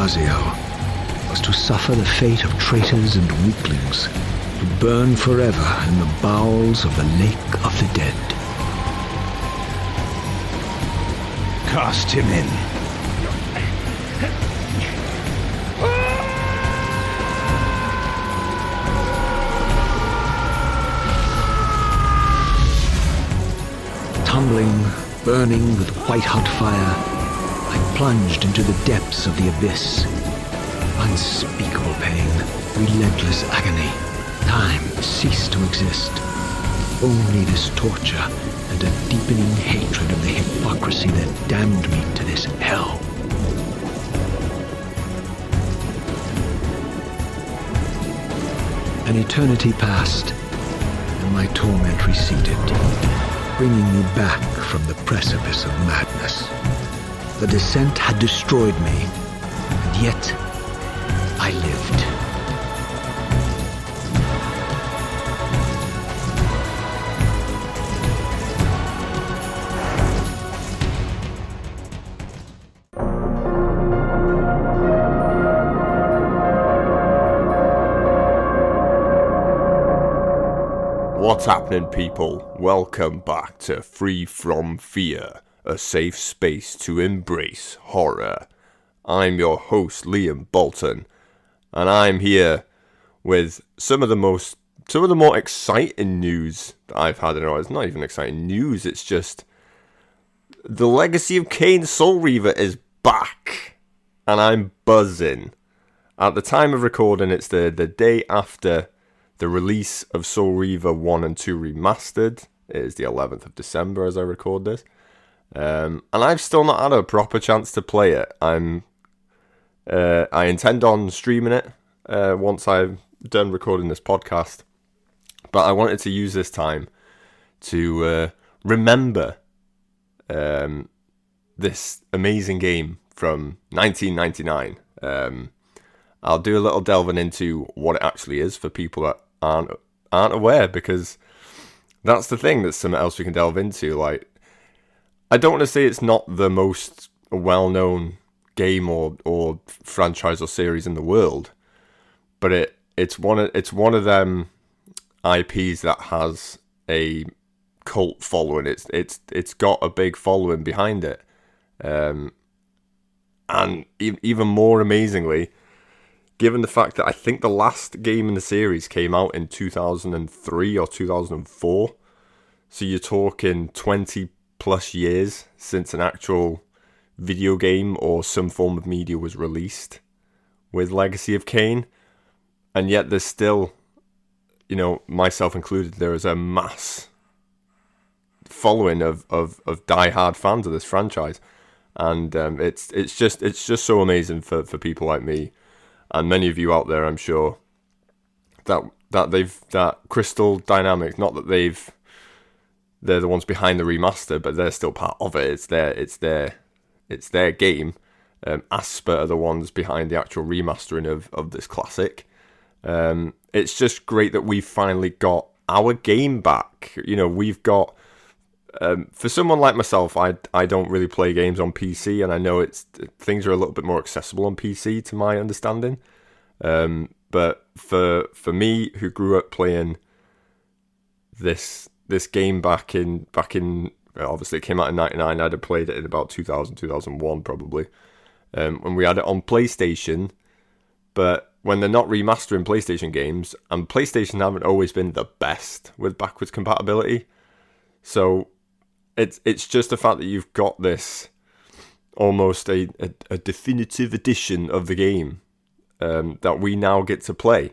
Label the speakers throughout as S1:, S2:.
S1: Raziel was to suffer the fate of traitors and weaklings, to burn forever in the bowels of the Lake of the Dead.
S2: Cast him in.
S1: Tumbling, burning with white-hot fire, I plunged into the depths of the abyss. Unspeakable pain, relentless agony. Time ceased to exist. Only this torture and a deepening hatred of the hypocrisy that damned me to this hell. An eternity passed, and my torment receded, bringing me back from the precipice of madness. The descent had destroyed me, and yet I lived.
S3: What's happening, people? Welcome back to Free From Fear, a safe space to embrace horror. I'm your host, Liam Bolton, and I'm here with some of the more exciting news that I've had. It's not even exciting news, it's just the Legacy of Kain Soul Reaver is back, and I'm buzzing. At the time of recording, it's the day after the release of Soul Reaver 1 and 2 Remastered. It is the 11th of December as I record this. And I've still not had a proper chance to play it. I intend on streaming it once I've done recording this podcast. But I wanted to use this time to remember this amazing game from 1999. I'll do a little delving into what it actually is for people that aren't aware, because that's the thing. That's something else we can delve into. Like, I don't want to say it's not the most well-known game or franchise or series in the world, but it's one of them IPs that has a cult following. It's got a big following behind it, and even more amazingly, given the fact that I think the last game in the series came out in 2003 or 2004, so you're talking 20 plus years since an actual video game or some form of media was released with Legacy of Kain, and yet there's still, myself included, there is a mass following of die-hard fans of this franchise, and it's just so amazing for people like me. And many of you out there, I'm sure, that Crystal Dynamics, not that they're the ones behind the remaster, but they're still part of it. It's their game. Asper are the ones behind the actual remastering of this classic. It's just great that we've finally got our game back. We've got, for someone like myself, I don't really play games on PC, and I know things are a little bit more accessible on PC to my understanding. But for me, who grew up playing this game back in obviously it came out in 99. I'd have played it in about 2000, 2001 probably, when we had it on PlayStation. But when they're not remastering PlayStation games, and PlayStation haven't always been the best with backwards compatibility, so it's just the fact that you've got this almost a definitive edition of the game that we now get to play.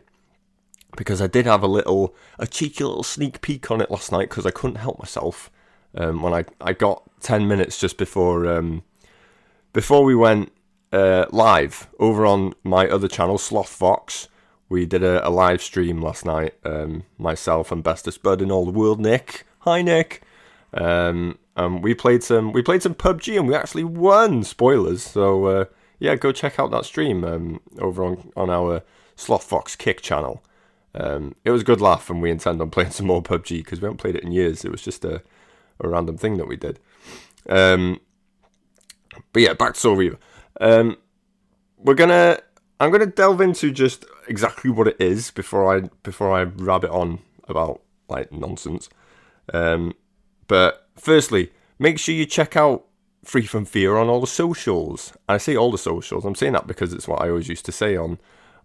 S3: Because I did have a cheeky little sneak peek on it last night, because I couldn't help myself when I got 10 minutes just before we went live over on my other channel, Slothfox. We did a live stream last night, myself and bestest bud in all the world, Nick. Hi, Nick. We played some PUBG, and we actually won. Spoilers. So yeah, go check out that stream over on our Slothfox Kick channel. It was a good laugh, and we intend on playing some more PUBG because we haven't played it in years. It was just a random thing that we did. But yeah, back to Soul Reaver. I'm gonna delve into just exactly what it is before I rabbit on about like nonsense. But firstly, make sure you check out Free From Fear on all the socials. I say all the socials. I'm saying that because it's what I always used to say on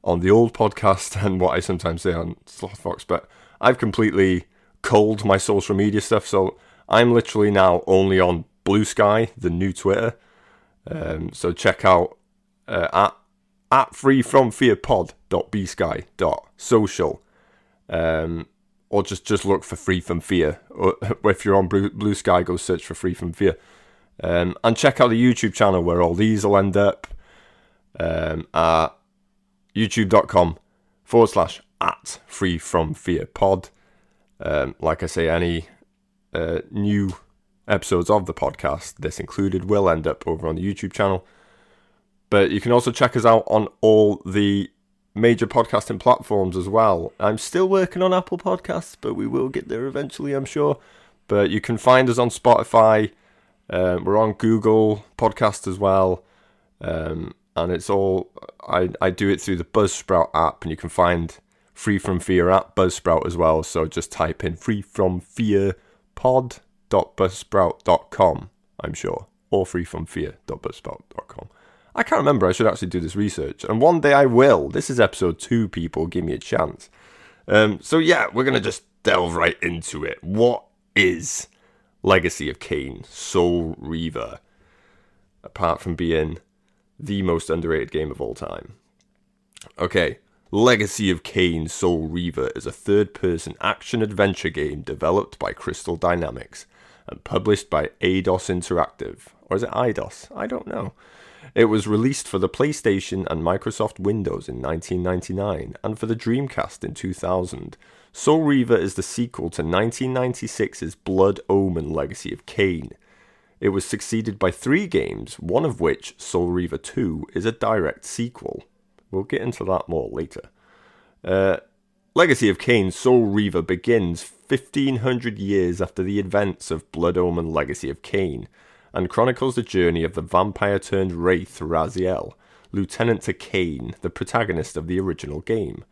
S3: the old podcast and what I sometimes say on Slothfox. But I've completely culled my social media stuff, so I'm literally now only on Bluesky, the new Twitter. So check out at freefromfearpod.bsky.social. Or just look for Free From Fear. Or if you're on Blue Sky, go search for Free From Fear. And check out the YouTube channel where all these will end up. At youtube.com/@freefromfearpod. Like I say, any new episodes of the podcast, this included, will end up over on the YouTube channel. But you can also check us out on all the major podcasting platforms as well. I'm still working on Apple Podcasts, but we will get there eventually, I'm sure. But you can find us on Spotify. We're on Google Podcast as well. And it's all, I do it through the Buzzsprout app, and you can find Free From Fear at Buzzsprout as well. So just type in freefromfearpod.buzzsprout.com, I'm sure, or freefromfear.buzzsprout.com. I can't remember. I should actually do this research. And one day I will. This is episode 2, people. Give me a chance. So yeah, we're going to just delve right into it. What is Legacy of Kain Soul Reaver? Apart from being the most underrated game of all time. Okay. Legacy of Kain Soul Reaver is a third-person action-adventure game developed by Crystal Dynamics and published by Eidos Interactive. Or is it Eidos? I don't know. It was released for the PlayStation and Microsoft Windows in 1999 and for the Dreamcast in 2000. Soul Reaver is the sequel to 1996's Blood Omen Legacy of Kain. It was succeeded by 3 games, one of which, Soul Reaver 2, is a direct sequel. We'll get into that more later. Legacy of Kain Soul Reaver begins 1500 years after the events of Blood Omen Legacy of Kain, and chronicles the journey of the vampire-turned-wraith Raziel, lieutenant to Kain, the protagonist of the original game.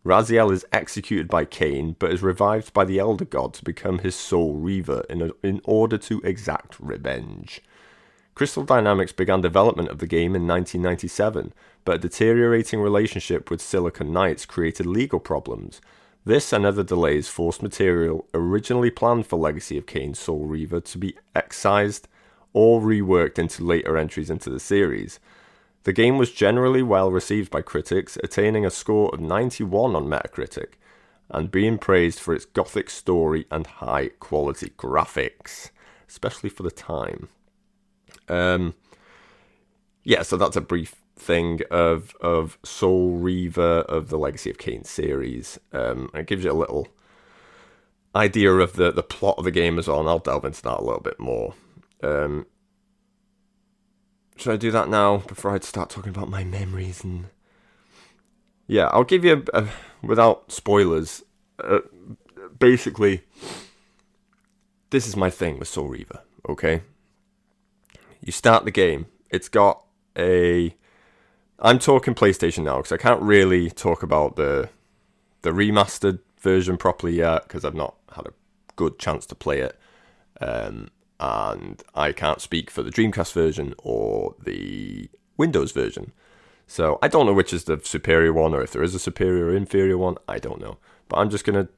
S3: Raziel is executed by Kain, but is revived by the Elder God to become his Soul Reaver in order to exact revenge. Crystal Dynamics began development of the game in 1997, but a deteriorating relationship with Silicon Knights created legal problems. This and other delays forced material originally planned for Legacy of Kain Soul Reaver to be excised or reworked into later entries into the series. The game was generally well received by critics, attaining a score of 91 on Metacritic, and being praised for its gothic story and high-quality graphics, especially for the time. So that's a brief thing of Soul Reaver, of the Legacy of Kain series. It gives you a little idea of the plot of the game as well, and I'll delve into that a little bit more. Should I do that now before I start talking about my memories? And yeah, I'll give you without spoilers. Basically, this is my thing with Soul Reaver. Okay, you start the game. It's got I'm talking PlayStation now because I can't really talk about the remastered version properly yet because I've not had a good chance to play it. And I can't speak for the Dreamcast version or the Windows version. So I don't know which is the superior one, or if there is a superior or inferior one, I don't know. But I'm just going to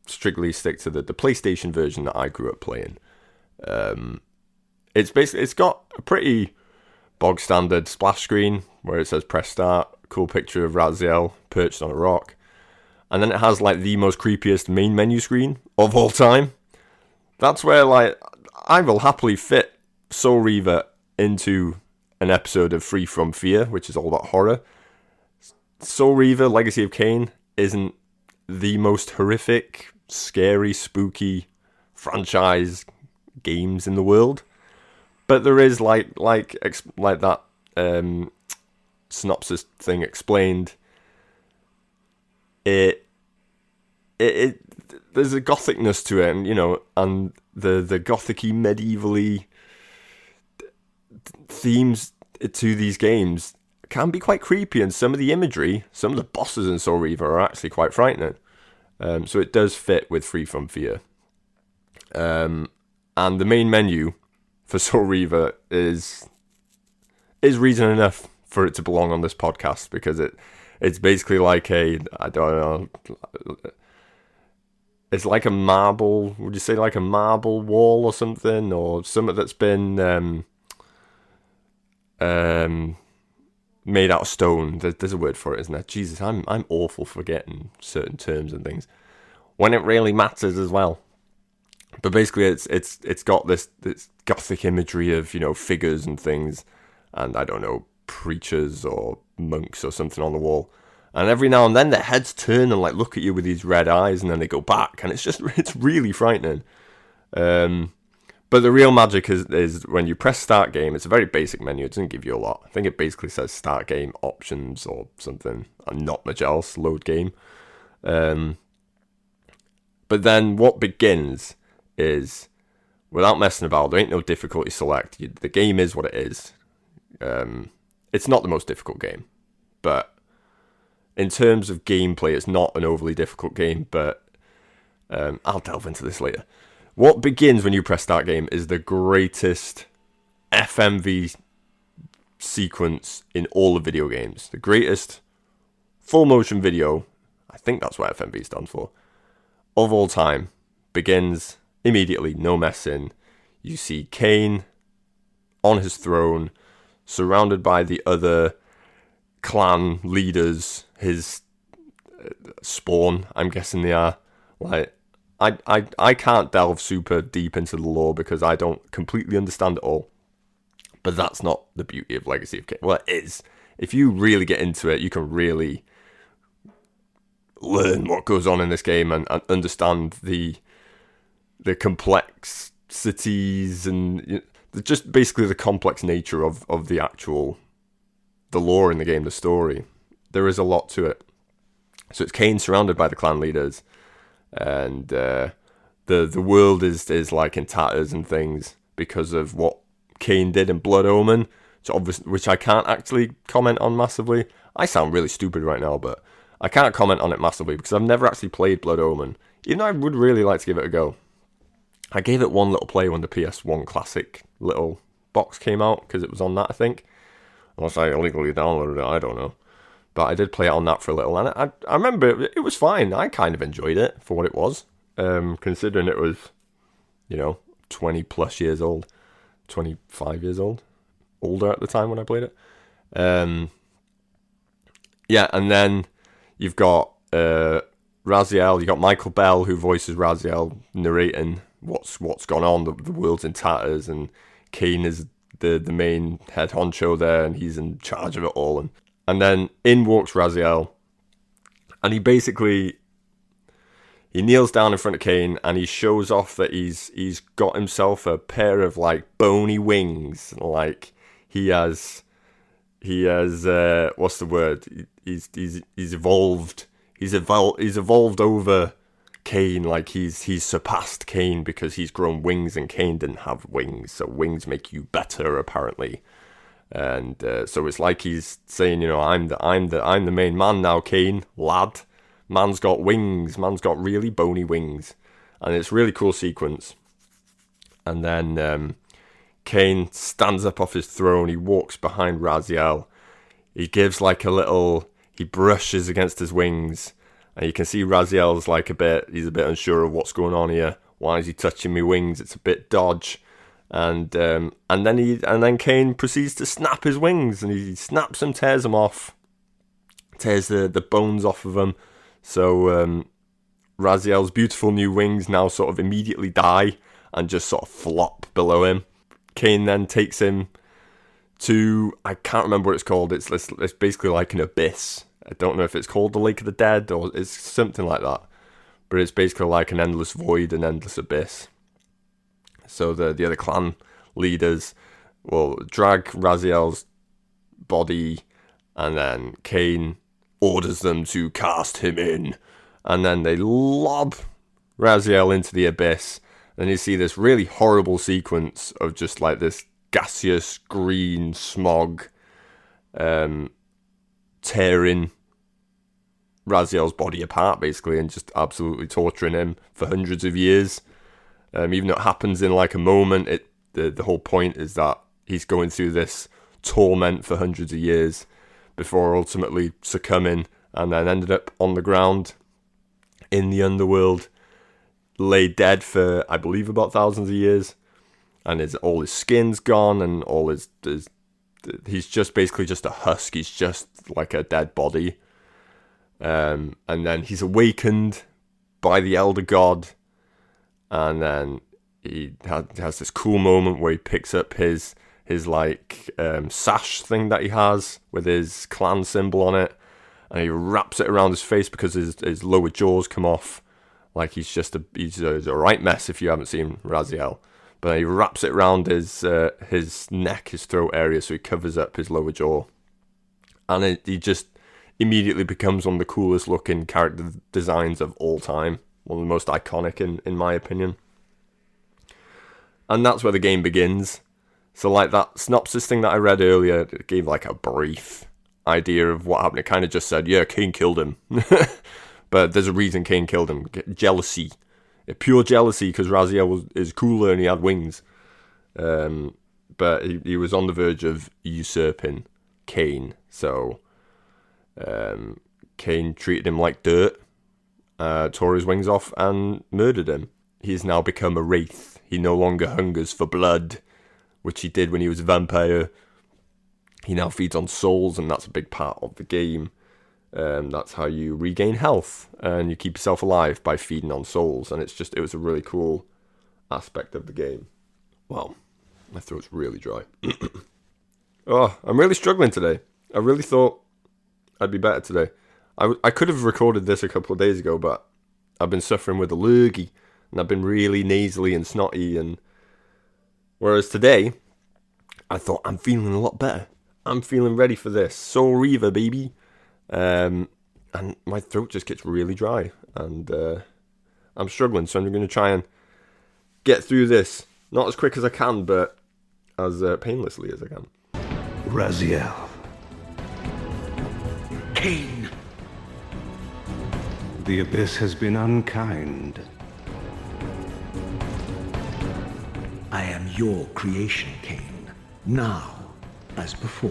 S3: strictly stick to the PlayStation version that I grew up playing. It's got a pretty bog standard splash screen where it says press start, cool picture of Raziel perched on a rock. And then it has like the most creepiest main menu screen of all time. That's where like I will happily fit Soul Reaver into an episode of Free From Fear, which is all about horror. Soul Reaver Legacy of Kain isn't the most horrific, scary, spooky franchise games in the world, but there is like that synopsis thing explained. There's a gothicness to it, and and the gothicy medievally themes to these games can be quite creepy, and some of the imagery, some of the bosses in Soul Reaver are actually quite frightening. So it does fit with Free From Fear. And the main menu for Soul Reaver is reason enough for it to belong on this podcast, because it's basically like I don't know, it's like a marble, would you say like a marble wall or something, or something that's been made out of stone. There's a word for it, isn't there? Jesus, I'm awful forgetting certain terms and things when it really matters as well. But basically, it's got this gothic imagery of, you know, figures and things, and I don't know, preachers or monks or something on the wall. And every now and then their heads turn and like look at you with these red eyes, and then they go back, and it's really frightening. But the real magic is when you press start game. It's a very basic menu. It doesn't give you a lot. I think it basically says start game, options, or something, and not much else. Load game. But then what begins is, without messing about, there ain't no difficulty select. The game is what it is. It's not the most difficult game, but in terms of gameplay, it's not an overly difficult game. But I'll delve into this later. What begins when you press start game is the greatest FMV sequence in all of video games. The greatest full motion video, I think that's what FMV stands for, of all time, begins immediately, no messing. You see Kain on his throne, surrounded by the other clan leaders, his spawn, I'm guessing they are. Like, I can't delve super deep into the lore because I don't completely understand it all. But that's not the beauty of Legacy of Kain. Well, it is. If you really get into it, you can really learn what goes on in this game and understand the complexities and just basically the complex nature of the lore in the game, the story. There is a lot to it. So it's Kain surrounded by the clan leaders, and the world is like in tatters and things because of what Kain did in Blood Omen, which I can't actually comment on massively. I sound really stupid right now, but I can't comment on it massively because I've never actually played Blood Omen, even though I would really like to give it a go. I gave it one little play when the PS1 Classic little box came out, because it was on that, I think. Unless I illegally downloaded it, I don't know. But I did play it on that for a little, and I remember it was fine. I kind of enjoyed it for what it was, considering it was, 20 plus years old, 25 years old, older at the time when I played it. Yeah, and then you've got Raziel, you got Michael Bell, who voices Raziel, narrating what's gone on. The world's in tatters, and Kain is the main head honcho there, and he's in charge of it all. And then in walks Raziel, and he kneels down in front of Kain, and he shows off that he's got himself a pair of like bony wings, like he has what's the word? He's evolved. He's evolved over Kain, like he's surpassed Kain because he's grown wings, and Kain didn't have wings, so wings make you better apparently. And so it's like he's saying, I'm the main man now, Kain, lad. Man's got wings. Man's got really bony wings, and it's a really cool sequence. And then Kain stands up off his throne. He walks behind Raziel. He gives like a little. He brushes against his wings, and you can see Raziel's like he's a bit unsure of what's going on here. Why is he touching me wings? It's a bit dodge. And then Kain proceeds to snap his wings, and he snaps them, tears them off, tears the bones off of them. So Raziel's beautiful new wings now sort of immediately die and just sort of flop below him. Kain then takes him to, I can't remember what it's called. It's basically like an abyss. I don't know if it's called the Lake of the Dead or it's something like that. But it's basically like an endless void, an endless abyss. So the other clan leaders will drag Raziel's body, and then Kain orders them to cast him in. And then they lob Raziel into the abyss. And you see this really horrible sequence of just like this gaseous green smog. And tearing Raziel's body apart, basically, and just absolutely torturing him for hundreds of years. Even though it happens in like a moment, the whole point is that he's going through this torment for hundreds of years before ultimately succumbing, and then ended up on the ground in the underworld, lay dead for, I believe, about thousands of years, and all his skin's gone, and all his he's just basically just a husk. He's just like a dead body. And then he's awakened by the Elder God, and then he has this cool moment where he picks up his like sash thing that he has with his clan symbol on it, and he wraps it around his face because his lower jaws come off. Like he's a right mess if you haven't seen Raziel. But he wraps it around his neck, his throat area, so he covers up his lower jaw, and he just immediately becomes one of the coolest looking character designs of all time. One of the most iconic in my opinion. And that's where the game begins. So like that synopsis thing that I read earlier, it gave like a brief idea of what happened. It kind of just said, yeah, Kain killed him. But there's a reason Kain killed him. Jealousy. Pure jealousy, because Raziel is cooler and he had wings. But he was on the verge of usurping Kain. So Kain treated him like dirt, tore his wings off, and murdered him. He's now become a wraith. He no longer hungers for blood, which he did when he was a vampire. He now feeds on souls, and that's a big part of the game. That's how you regain health, and you keep yourself alive by feeding on souls. And it was a really cool aspect of the game. Well, my throat's really dry. Oh, I'm really struggling today. I really thought I'd be better today. I could have recorded this a couple of days ago, but I've been suffering with a lurgy, and I've been really nasally and snotty. And whereas today, I thought I'm feeling a lot better. I'm feeling ready for this. Soul Reaver, baby. And my throat just gets really dry, and I'm struggling, so I'm going to try and get through this, not as quick as I can, but as painlessly as I can.
S2: Raziel.
S1: Kain!
S2: The Abyss has been unkind.
S1: I am your creation, Kain. Now, as before,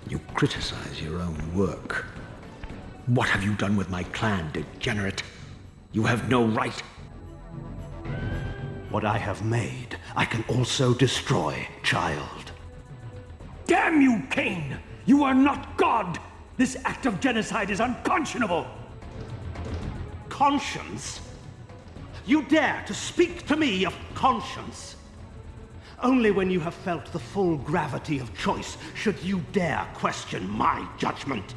S1: you criticize your own work. What have you done with my clan, degenerate? You have no right.
S4: What I have made, I can also destroy, child.
S5: Damn you, Kain! You are not God! This act of genocide is unconscionable!
S4: Conscience? You dare to speak to me of conscience? Only when you have felt the full gravity of choice should you dare question my judgment.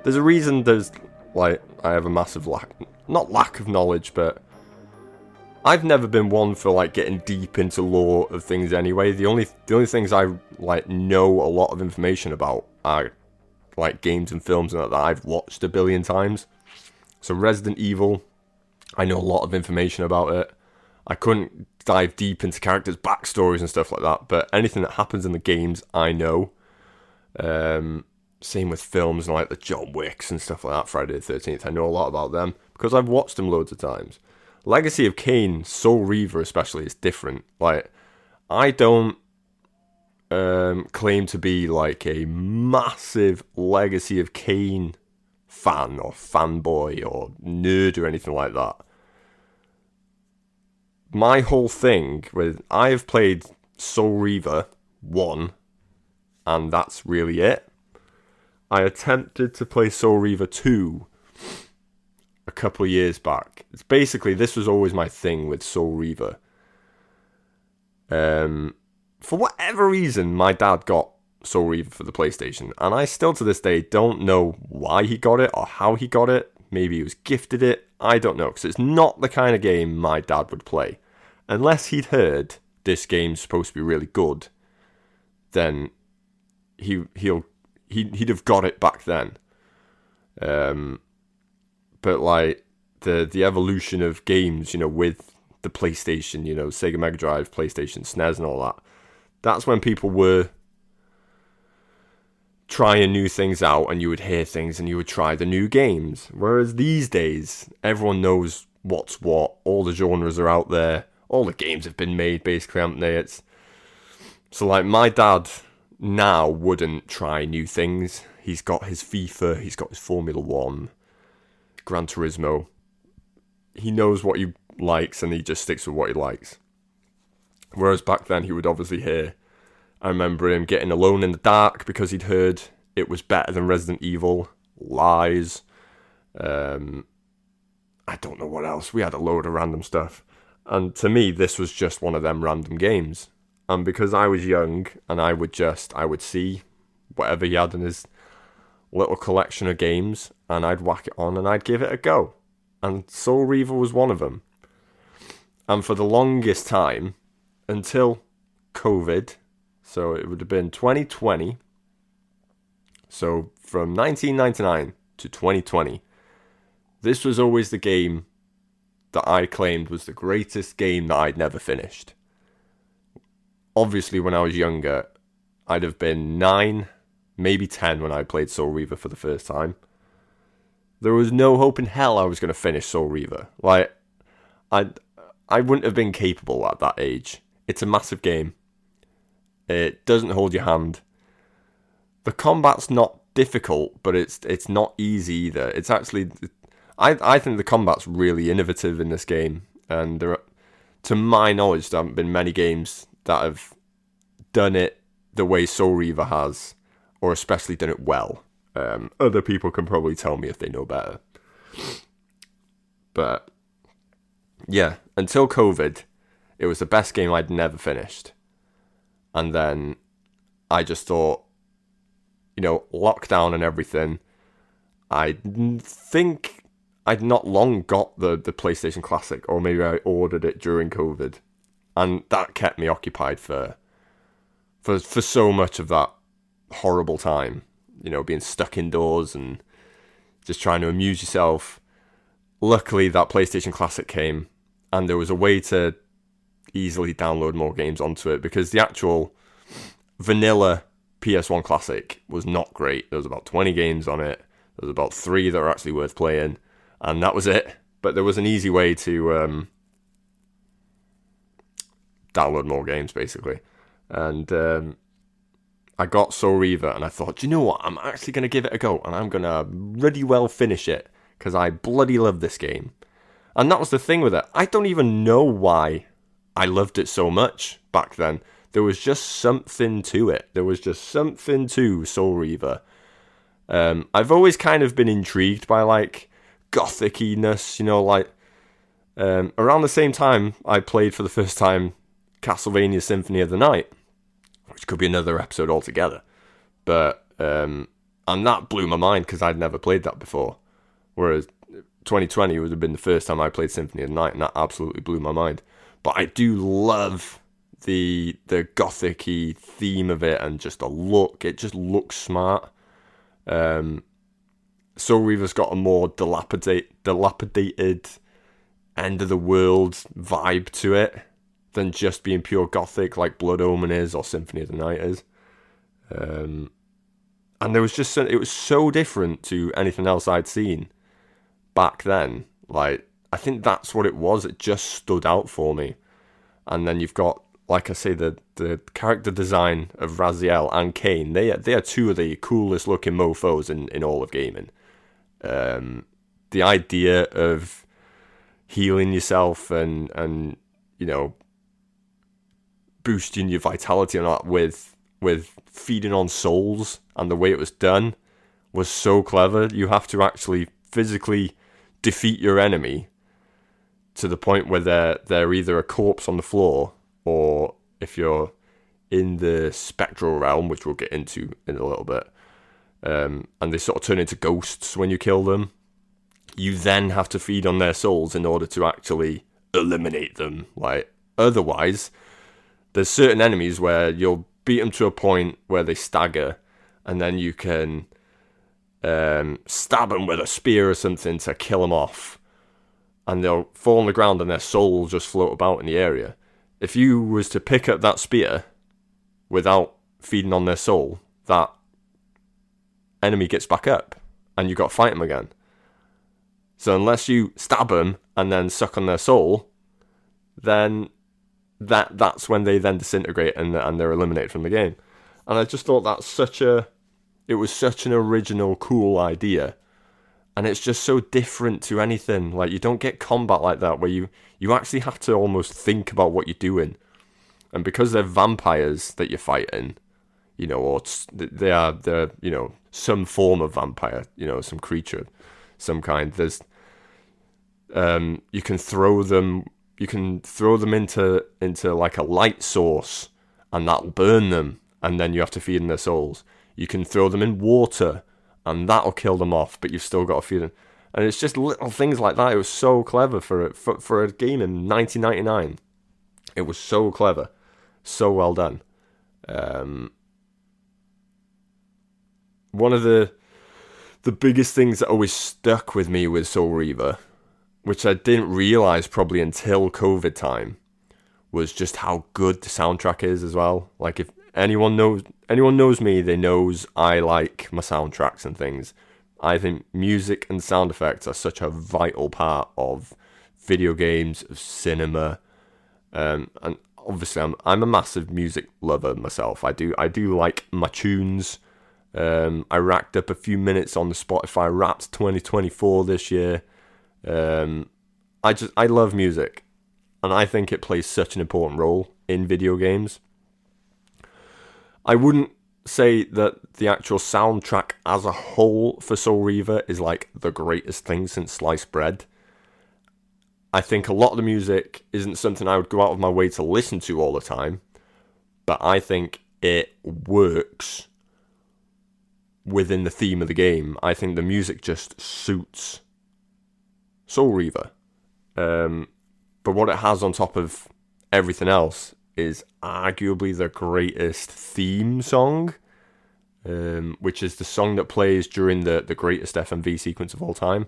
S3: There's a reason I have a massive lack of knowledge, but I've never been one for like getting deep into lore of things anyway. The only things I like know a lot of information about are like games and films that I've watched a billion times. So Resident Evil, I know a lot of information about it. I couldn't dive deep into characters' backstories and stuff like that, but anything that happens in the games, I know. Same with films and like the John Wicks and stuff like that, Friday the 13th. I know a lot about them because I've watched them loads of times. Legacy of Kain, Soul Reaver especially, is different. Like, I don't claim to be like a massive Legacy of Kain fan or fanboy or nerd or anything like that. My whole thing with, I have played Soul Reaver 1, and that's really it. I attempted to play Soul Reaver 2 a couple of years back. It's basically, this was always my thing with Soul Reaver. For whatever reason, my dad got Soul Reaver for the PlayStation, and I still to this day don't know why he got it or how he got it. Maybe he was gifted it. I don't know, because it's not the kind of game my dad would play. Unless he'd heard this game's supposed to be really good, then he'd have got it back then. But like the evolution of games, you know, with the PlayStation, you know, Sega Mega Drive, PlayStation, SNES, and all that, That's when people were trying new things out, and you would hear things and you would try the new games. Whereas these days, everyone knows what's what. All the genres are out there. All the games have been made, basically, haven't they? So, like, my dad now wouldn't try new things. He's got his FIFA, he's got his Formula 1, Gran Turismo. He knows what he likes, and he just sticks with what he likes. Whereas back then, he would obviously hear... I remember him getting Alone in the Dark because he'd heard it was better than Resident Evil. Lies. I don't know what else. We had a load of random stuff. And to me, this was just one of them random games. And because I was young, and I would see whatever he had in his little collection of games, and I'd whack it on and I'd give it a go. And Soul Reaver was one of them. And for the longest time, until COVID... So it would have been 2020. So from 1999 to 2020, this was always the game that I claimed was the greatest game that I'd never finished. Obviously, when I was younger, I'd have been 9, maybe 10 when I played Soul Reaver for the first time. There was no hope in hell I was going to finish Soul Reaver. Like, I wouldn't have been capable at that age. It's a massive game. It doesn't hold your hand. The combat's not difficult, but it's not easy either. It's actually... I think the combat's really innovative in this game. And there are, to my knowledge, there haven't been many games that have done it the way Soul Reaver has, or especially done it well. Other people can probably tell me if they know better. But, yeah, until COVID, it was the best game I'd never finished. And then I just thought, lockdown and everything, I think I'd not long got the PlayStation Classic, or maybe I ordered it during COVID. And that kept me occupied for so much of that horrible time. Being stuck indoors and just trying to amuse yourself. Luckily, that PlayStation Classic came, and there was a way to easily download more games onto it, because the actual vanilla PS1 Classic was not great. There was about 20 games on it. There was about 3 that were actually worth playing, and that was it. But there was an easy way to download more games, basically. And I got Soul Reaver, and I thought, do you know what? I'm actually going to give it a go, and I'm going to really well finish it, because I bloody love this game. And that was the thing with it. I don't even know why I loved it so much back then. There was just something to it. There was just something to Soul Reaver. I've always kind of been intrigued by, like, gothic-ness, around the same time I played for the first time Castlevania Symphony of the Night, which could be another episode altogether. But, and that blew my mind, because I'd never played that before. Whereas 2020 would have been the first time I played Symphony of the Night, and that absolutely blew my mind. But I do love the gothic-y theme of it, and just the look. It just looks smart. Soul Reaver's got a more dilapidated end-of-the-world vibe to it than just being pure gothic like Blood Omen is, or Symphony of the Night is. And there was just... It was so different to anything else I'd seen back then. Like, I think that's what it was. It just stood out for me. And then you've got, like I say, the character design of Raziel and Kain. They are two of the coolest looking mofos in all of gaming. The idea of healing yourself and boosting your vitality and that with feeding on souls, and the way it was done was so clever. You have to actually physically defeat your enemy to the point where they're either a corpse on the floor, or if you're in the spectral realm, which we'll get into in a little bit, and they sort of turn into ghosts when you kill them, you then have to feed on their souls in order to actually eliminate them. Like, otherwise, there's certain enemies where you'll beat them to a point where they stagger, and then you can stab them with a spear or something to kill them off, and they'll fall on the ground and their soul will just float about in the area. If you was to pick up that spear without feeding on their soul, that enemy gets back up and you got to fight them again. So unless you stab them and then suck on their soul, then that's when they then disintegrate and they're eliminated from the game. And I just thought it was such an original, cool idea. And it's just so different to anything. Like, you don't get combat like that where you actually have to almost think about what you're doing. And because they're vampires that you're fighting, you know, or they're you know, some form of vampire, you know, some creature, some kind. There's you can throw them into like a light source, and that'll burn them, and then you have to feed them their souls. You can throw them in water, and that'll kill them off, but you've still got to feed them. And it's just little things like that. It was so clever for a game in 1999. It was so clever, so well done. One of the biggest things that always stuck with me with Soul Reaver, which I didn't realise probably until COVID time, was just how good the soundtrack is as well. Like, if anyone knows me, they knows I like my soundtracks and things. I think music and sound effects are such a vital part of video games, of cinema, and obviously I'm a massive music lover myself. I do like my tunes. I racked up a few minutes on the Spotify Wrapped 2024 this year. I love music, and I think it plays such an important role in video games. I wouldn't say that the actual soundtrack as a whole for Soul Reaver is like the greatest thing since sliced bread. I think a lot of the music isn't something I would go out of my way to listen to all the time, but I think it works within the theme of the game. I think the music just suits Soul Reaver. But what it has on top of everything else is arguably the greatest theme song, which is the song that plays during the greatest FMV sequence of all time.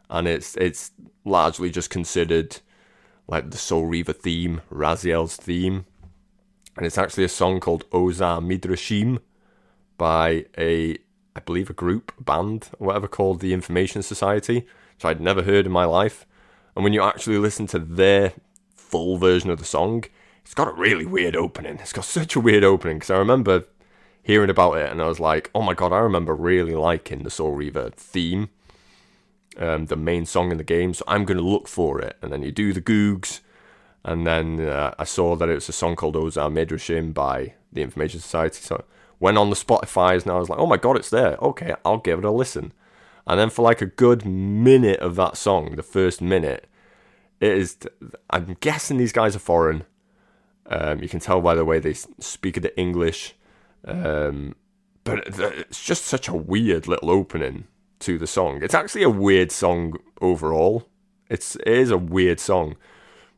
S3: And it's largely just considered like the Soul Reaver theme, Raziel's theme. And it's actually a song called Oza Midrashim by I believe a band, or whatever, called the Information Society, which I'd never heard in my life. And when you actually listen to their full version of the song, it's got a really weird opening. It's got such a weird opening, because I remember hearing about it and I was like, oh my god, I remember really liking the Soul Reaver theme, the main song in the game, so I'm going to look for it. And then you do the Googs, and then I saw that it was a song called Ozar Midrashim by the Information Society, so went on the Spotify's, and I was like, oh my god, it's there. Okay, I'll give it a listen. And then for like a good minute of that song, the first minute, I'm guessing these guys are foreign. You can tell by the way they speak the English. But it's just such a weird little opening to the song. It's actually a weird song overall. It is a weird song.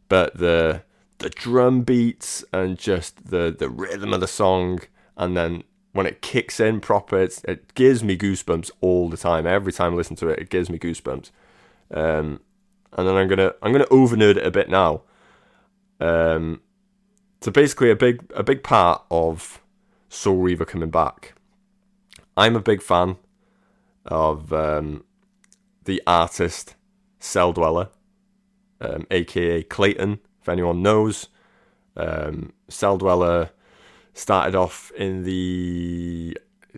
S3: But the drum beats and just the rhythm of the song, and then when it kicks in proper, it gives me goosebumps all the time. Every time I listen to it, it gives me goosebumps. And then I'm gonna over nerd it a bit now. So basically, a big part of Soul Reaver coming back. I'm a big fan of the artist Cell Dweller, aka Clayton. If anyone knows, Cell Dweller started off in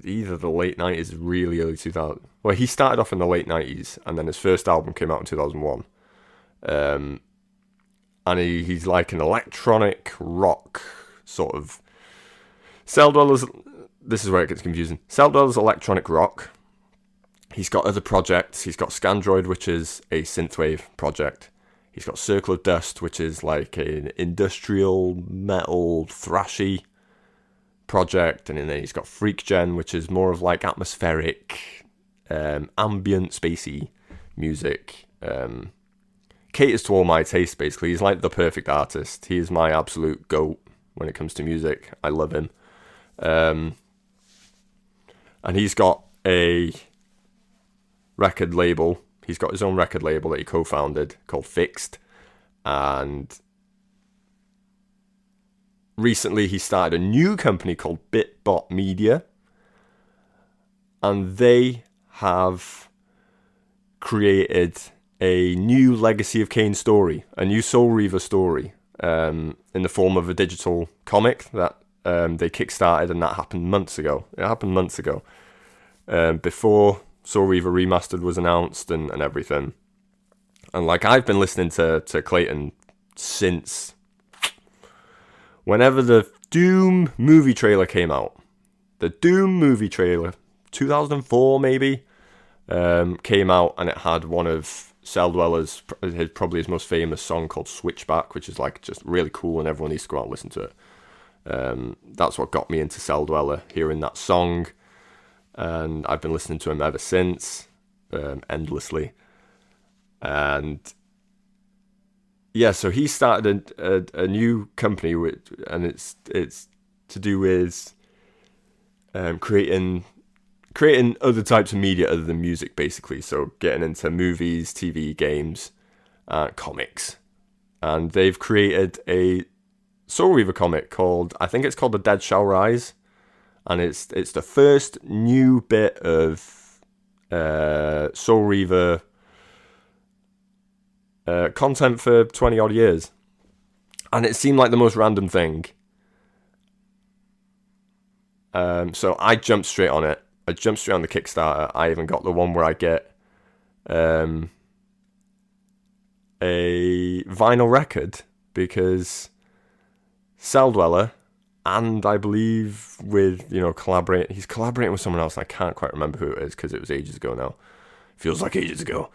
S3: either the late 90s, really early 2000s. Well, he started off in the late 90s, and then his first album came out in 2001. And he's like an electronic rock sort of. Cell Dweller's, this is where it gets confusing. Cell Dweller's electronic rock. He's got other projects. He's got Scandroid, which is a synthwave project. He's got Circle of Dust, which is like an industrial metal thrashy project, and then he's got Freak Gen, which is more of like atmospheric, ambient, spacey music. Caters to all my tastes, basically. He's like the perfect artist. He is my absolute goat when it comes to music. I love him. And he's got a record label. He's got his own record label that he co-founded called Fixed. And recently he started a new company called Bitbot Media, and they have created a new Legacy of Kain story, a new Soul Reaver story, in the form of a digital comic that they kickstarted, and that happened months ago. It happened months ago, before Soul Reaver Remastered was announced and everything. And like, I've been listening to Clayton since whenever the Doom movie trailer came out. The Doom movie trailer, 2004 maybe, came out, and it had one of Celldweller's, probably his most famous song called Switchback, which is like just really cool, and everyone needs to go out and listen to it. That's what got me into Celldweller, hearing that song, and I've been listening to him ever since, endlessly. And yeah, so he started a new company, and it's to do with creating other types of media other than music, basically. So getting into movies, TV, games, comics, and they've created a Soul Reaver comic called, I think it's called The Dead Shall Rise, and it's the first new bit of Soul Reaver content for 20 odd years, and it seemed like the most random thing. So I jumped straight on it. I jumped straight on the Kickstarter. I even got the one where I get a vinyl record, because Celldweller, and I believe with, he's collaborating with someone else, and I can't quite remember who it is because it was ages ago now. Feels like ages ago.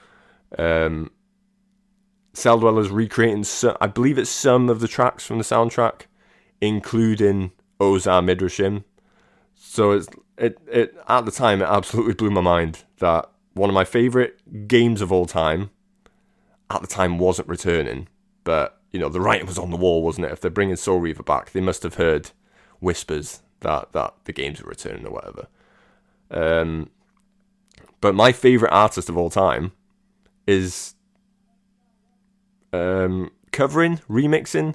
S3: Celldweller's recreating, I believe it's some of the tracks from the soundtrack, including Ozar Midrashim. So it at the time, it absolutely blew my mind that one of my favourite games of all time at the time wasn't returning. But, the writing was on the wall, wasn't it? If they're bringing Soul Reaver back, they must have heard whispers that the games were returning or whatever. But my favourite artist of all time is covering, remixing,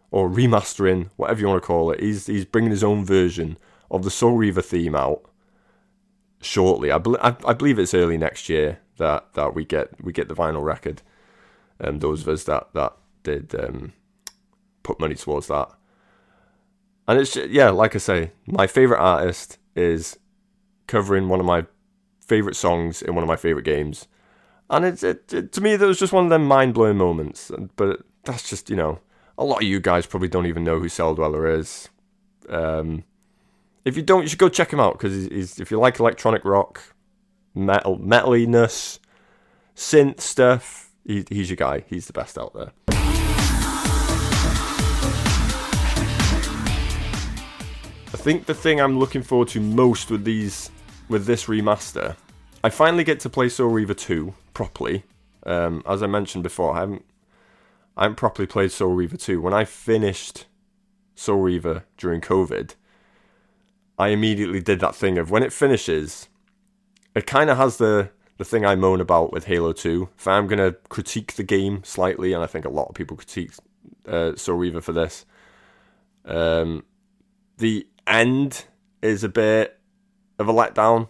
S3: or remastering, whatever you want to call it. He's bringing his own version of the Soul Reaver theme out shortly. I believe it's early next year that we get the vinyl record. Those of us that did put money towards that. And it's just, yeah, like I say, my favourite artist is covering one of my favourite songs in one of my favourite games. And it to me, that was just one of them mind-blowing moments. But that's just, a lot of you guys probably don't even know who Celldweller is. If you don't, you should go check him out, because he's, if you like electronic rock, metaliness, synth stuff, he's your guy. He's the best out there. I think the thing I'm looking forward to most with this remaster, I finally get to play Soul Reaver 2 properly. As I mentioned before, I haven't properly played Soul Reaver 2. When I finished Soul Reaver during COVID, I immediately did that thing of, when it finishes, it kind of has the thing I moan about with Halo 2. If I'm going to critique the game slightly, and I think a lot of people critique Soul Reaver for this, the end is a bit of a letdown.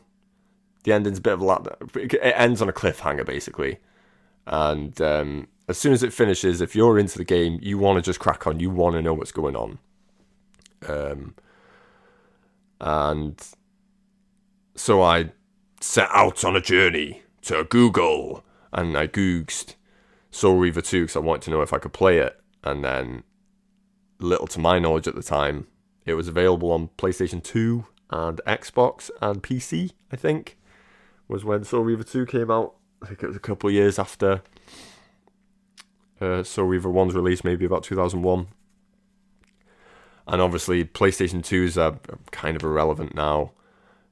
S3: The ending's a bit of a letdown. It ends on a cliffhanger, basically. And as soon as it finishes, if you're into the game, you want to just crack on. You want to know what's going on. And so I set out on a journey to Google, and I Googled Soul Reaver 2 because I wanted to know if I could play it. And then, little to my knowledge at the time, it was available on PlayStation 2 and Xbox and PC, I think, was when Soul Reaver 2 came out. I think it was a couple of years after Soul Reaver 1's release, maybe about 2001. And obviously, PlayStation 2s are kind of irrelevant now.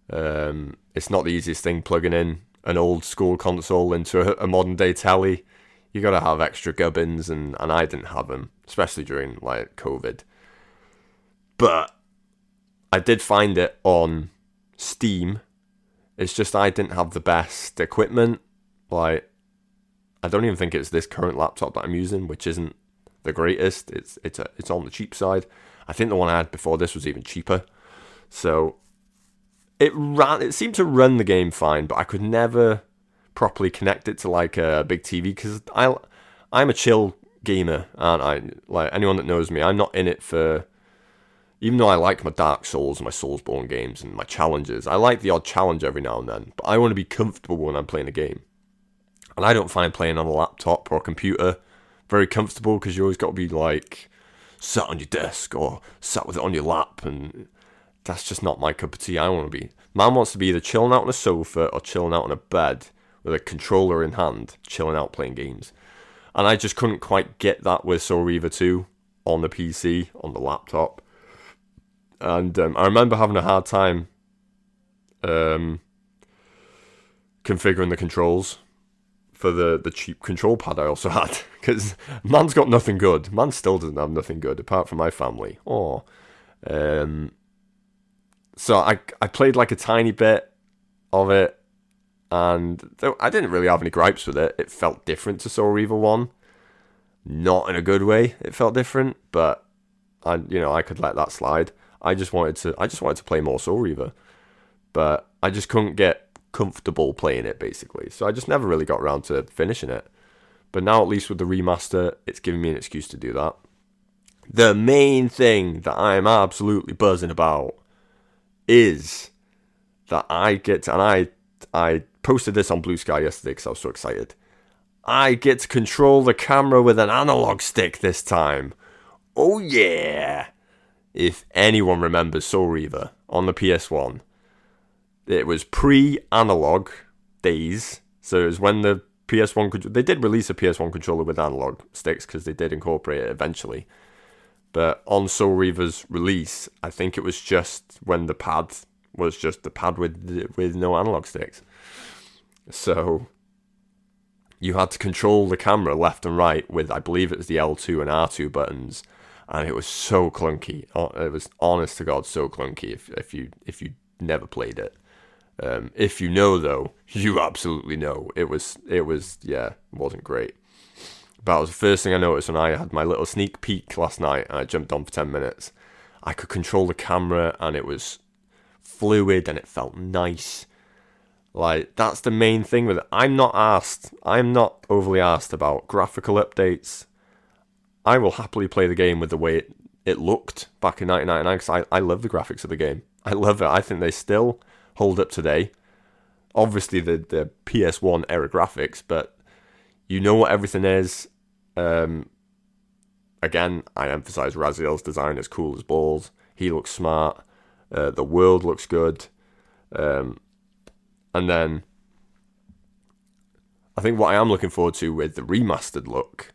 S3: It's not the easiest thing plugging in an old school console into a modern day telly. You got to have extra gubbins, and I didn't have them, especially during like COVID. But I did find it on Steam. It's just I didn't have the best equipment. Like, I don't even think it's this current laptop that I'm using, which isn't the greatest. It's on the cheap side. I think the one I had before this was even cheaper. So it seemed to run the game fine, but I could never properly connect it to like a big TV, because I'm a chill gamer, aren't I? Like anyone that knows me, I'm not in it for, even though I like my Dark Souls and my Soulsborne games and my challenges, I like the odd challenge every now and then, but I want to be comfortable when I'm playing a game. And I don't find playing on a laptop or a computer very comfortable, because you always got to be like sat on your desk or sat with it on your lap, and that's just not my cup of tea. Man wants to be either chilling out on a sofa or chilling out on a bed with a controller in hand, chilling out playing games. And I just couldn't quite get that with Soul Reaver 2 on the PC, on the laptop. And I remember having a hard time configuring the controls for the cheap control pad I also had, because man's got nothing good. Man still doesn't have nothing good apart from my family. So I played like a tiny bit of it, and I didn't really have any gripes with it. It felt different to Soul Reaver 1. Not in a good way, it felt different, but I could let that slide. I just wanted to play more Soul Reaver, but I just couldn't get comfortable playing it, basically. So I just never really got around to finishing it. But now, at least with the remaster, it's giving me an excuse to do that. The main thing that I'm absolutely buzzing about is that I get to, and I posted this on Bluesky yesterday because I was so excited. I get to control the camera with an analog stick this time. Oh yeah! If anyone remembers Soul Reaver on the PS1, it was pre-analog days. So it was when the PS1... They did release a PS1 controller with analog sticks, because they did incorporate it eventually. But on Soul Reaver's release, I think it was just when the pad was just the pad with no analog sticks. So you had to control the camera left and right with, I believe it was the L2 and R2 buttons, and it was so clunky. It was, honest to God, so clunky if you never played it. If you know, though, you absolutely know. It wasn't great. But that was the first thing I noticed when I had my little sneak peek last night, and I jumped on for 10 minutes. I could control the camera, and it was fluid, and it felt nice. Like, that's the main thing with it. I'm not overly asked about graphical updates. I will happily play the game with the way it looked back in 1999, because I love the graphics of the game. I love it. I think they still hold up today. Obviously, the PS1 era graphics, but you know what everything is. Again, I emphasize Raziel's design is cool as balls. He looks smart. The world looks good. And then I think what I am looking forward to with the remastered look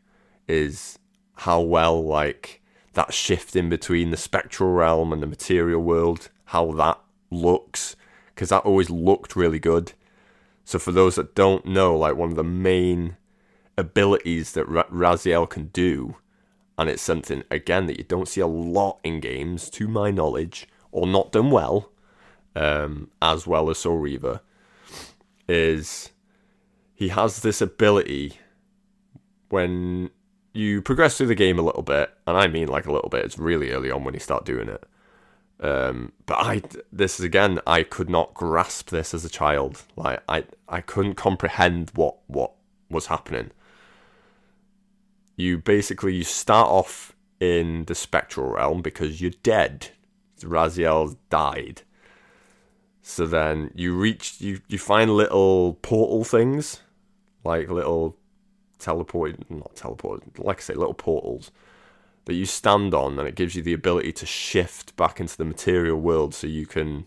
S3: is how well, like, that shift in between the spectral realm and the material world, how that looks, because that always looked really good. So for those that don't know, like, one of the main abilities that Raziel can do, and it's something, again, that you don't see a lot in games, to my knowledge, or not done well as Soul Reaver, is he has this ability when you progress through the game a little bit, and I mean like a little bit, it's really early on when you start doing it. But this is, again, I could not grasp this as a child. Like, I couldn't comprehend what was happening. You start off in the spectral realm because you're dead. Raziel died. So then you find little portal things, like little little portals that you stand on, and it gives you the ability to shift back into the material world, so you can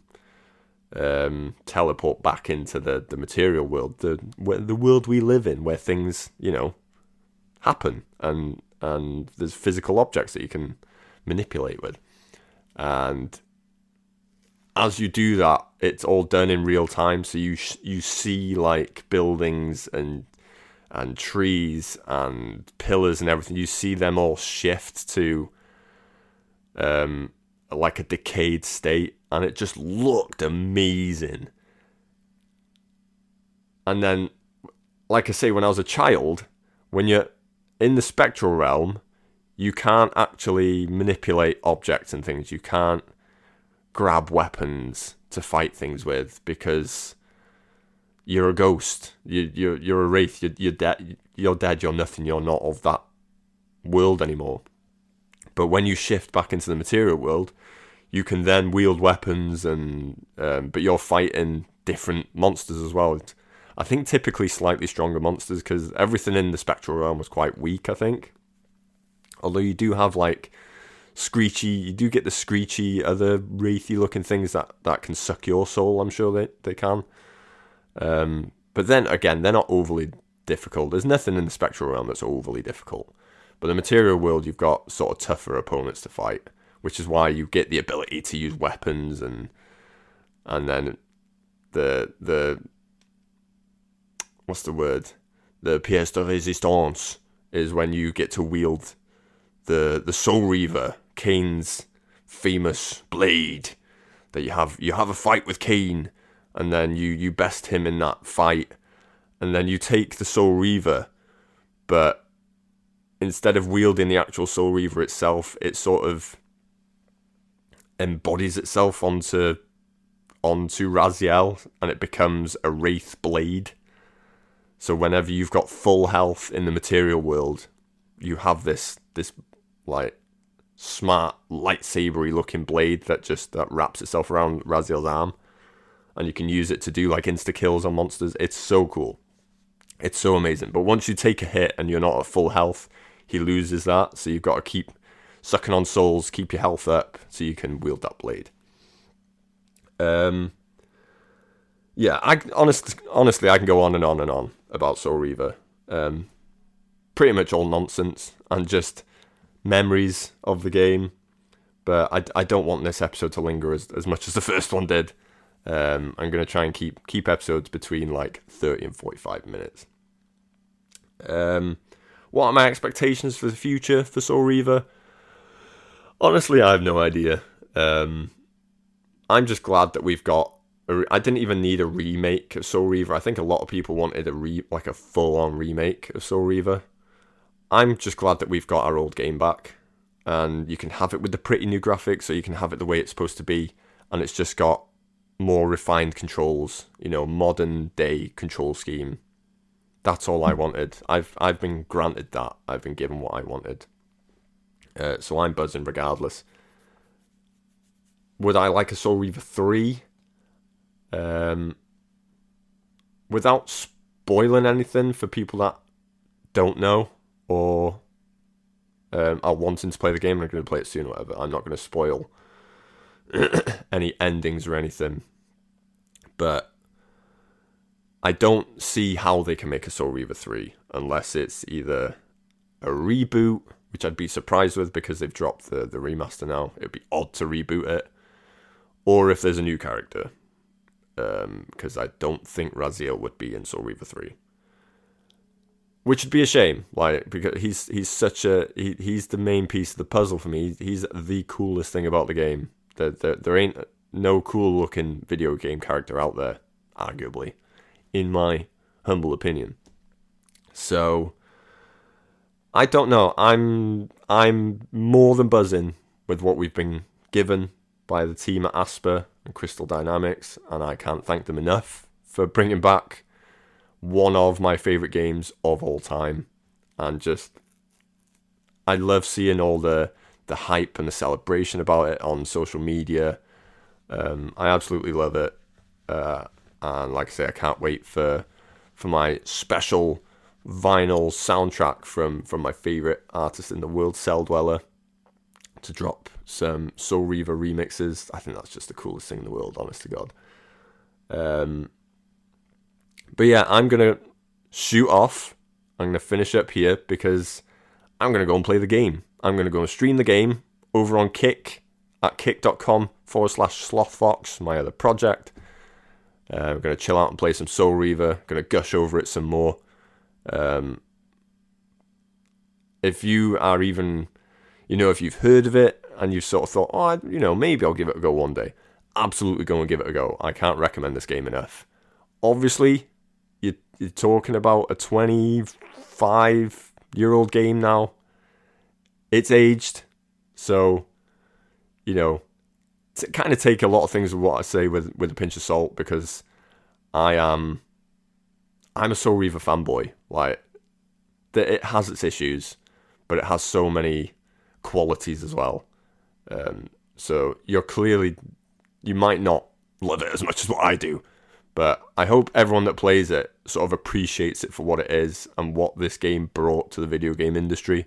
S3: teleport back into the material world, the world we live in, where things, happen, and there's physical objects that you can manipulate with. And as you do that, it's all done in real time, so you see, like, buildings and trees and pillars and everything. You see them all shift to like a decayed state, and it just looked amazing. And then, like I say, when I was a child, when you're in the spectral realm, you can't actually manipulate objects and things. You can't grab weapons to fight things with because you're a ghost. You're a wraith. You're dead. You're dead. You're nothing. You're not of that world anymore. But when you shift back into the material world, you can then wield weapons, and but you're fighting different monsters as well. I think typically slightly stronger monsters, because everything in the spectral realm was quite weak, I think. Although you do have like you do get the screechy, other wraithy looking things that can suck your soul, I'm sure they can. But then again, they're not overly difficult. There's nothing in the spectral realm that's overly difficult. But the material world, you've got sort of tougher opponents to fight, which is why you get the ability to use weapons, and then the what's the word? The pièce de résistance is when you get to wield the Soul Reaver, Kain's famous blade. That you have a fight with Kain, and then you best him in that fight, and then you take the Soul Reaver, but instead of wielding the actual Soul Reaver itself, it sort of embodies itself onto Raziel, and it becomes a wraith blade. So whenever you've got full health in the material world, you have this like smart lightsabery looking blade that wraps itself around Raziel's arm, and you can use it to do like insta kills on monsters. It's so cool. It's so amazing. But once you take a hit and you're not at full health, he loses that. So you've got to keep sucking on souls, keep your health up, so you can wield that blade. Yeah, honestly, I can go on and on and on about Soul Reaver. Pretty much all nonsense and just memories of the game. But I don't want this episode to linger as much as the first one did. I'm going to try and keep episodes between like 30 and 45 minutes. What are my expectations for the future for Soul Reaver? Honestly, I have no idea. I'm just glad that we've got... I didn't even need a remake of Soul Reaver. I think a lot of people wanted a full-on remake of Soul Reaver. I'm just glad that we've got our old game back. And you can have it with the pretty new graphics, or you can have it the way it's supposed to be. And it's just got more refined controls, modern day control scheme. That's all I wanted. I've been granted that. I've been given what I wanted. So I'm buzzing regardless. Would I like a Soul Reaver 3? Without spoiling anything for people that don't know or are wanting to play the game and are going to play it soon or whatever, I'm not going to spoil any endings or anything. But I don't see how they can make a Soul Reaver 3 unless it's either a reboot, which I'd be surprised with because they've dropped the remaster now. It'd be odd to reboot it. Or if there's a new character. Because I don't think Raziel would be in Soul Reaver 3. Which would be a shame, because he's such he's the main piece of the puzzle for me. He's the coolest thing about the game. There ain't no cool looking video game character out there, arguably, in my humble opinion. So I don't know. I'm more than buzzing with what we've been given by the team at Asper and Crystal Dynamics, and I can't thank them enough for bringing back one of my favourite games of all time. And just, I love seeing all the hype and the celebration about it on social media. I absolutely love it. And like I say, I can't wait for my special vinyl soundtrack from my favourite artist in the world, Cell Dweller, to drop some Soul Reaver remixes. I think that's just the coolest thing in the world, honest to God. But yeah, I'm going to shoot off. I'm going to finish up here because I'm going to go and play the game. I'm going to go and stream the game over on Kick at kick.com/Slothfox, my other project. I'm going to chill out and play some Soul Reaver. Going to gush over it some more. If you are even, if you've heard of it and you've sort of thought, maybe I'll give it a go one day, absolutely go and give it a go. I can't recommend this game enough. Obviously, you're talking about a 25-year-old game now. it's aged, so, you know, kind of take a lot of things with what I say with a pinch of salt, because I'm a Soul Reaver fanboy. Like, it has its issues, but it has so many qualities as well. So you might not love it as much as what I do, but I hope everyone that plays it sort of appreciates it for what it is and what this game brought to the video game industry.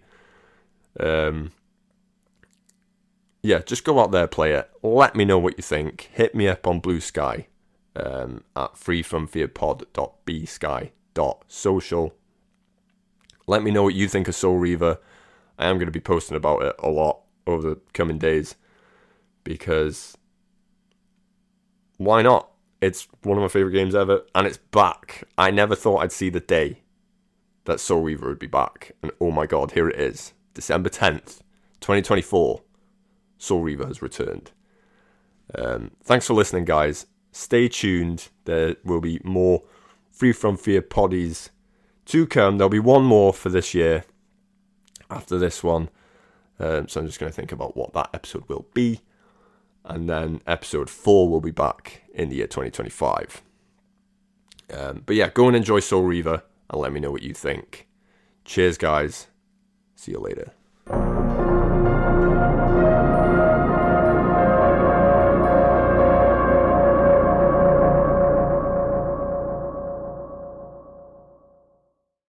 S3: Yeah, just go out there, play it. Let me know what you think. Hit me up on Bluesky at freefromfearpod.bsky.social. Let me know what you think of Soul Reaver. I am going to be posting about it a lot over the coming days, because why not? It's one of my favourite games ever, and it's back. I never thought I'd see the day that Soul Reaver would be back, and oh my god, here it is. December 10th, 2024. Soul Reaver has returned. Thanks for listening, guys. Stay tuned. There will be more Free From Fear poddies to come. There'll be one more for this year after this one. So I'm just going to think about what that episode will be. And then episode 4 will be back in the year 2025. But yeah, go and enjoy Soul Reaver and let me know what you think. Cheers, guys. See you later.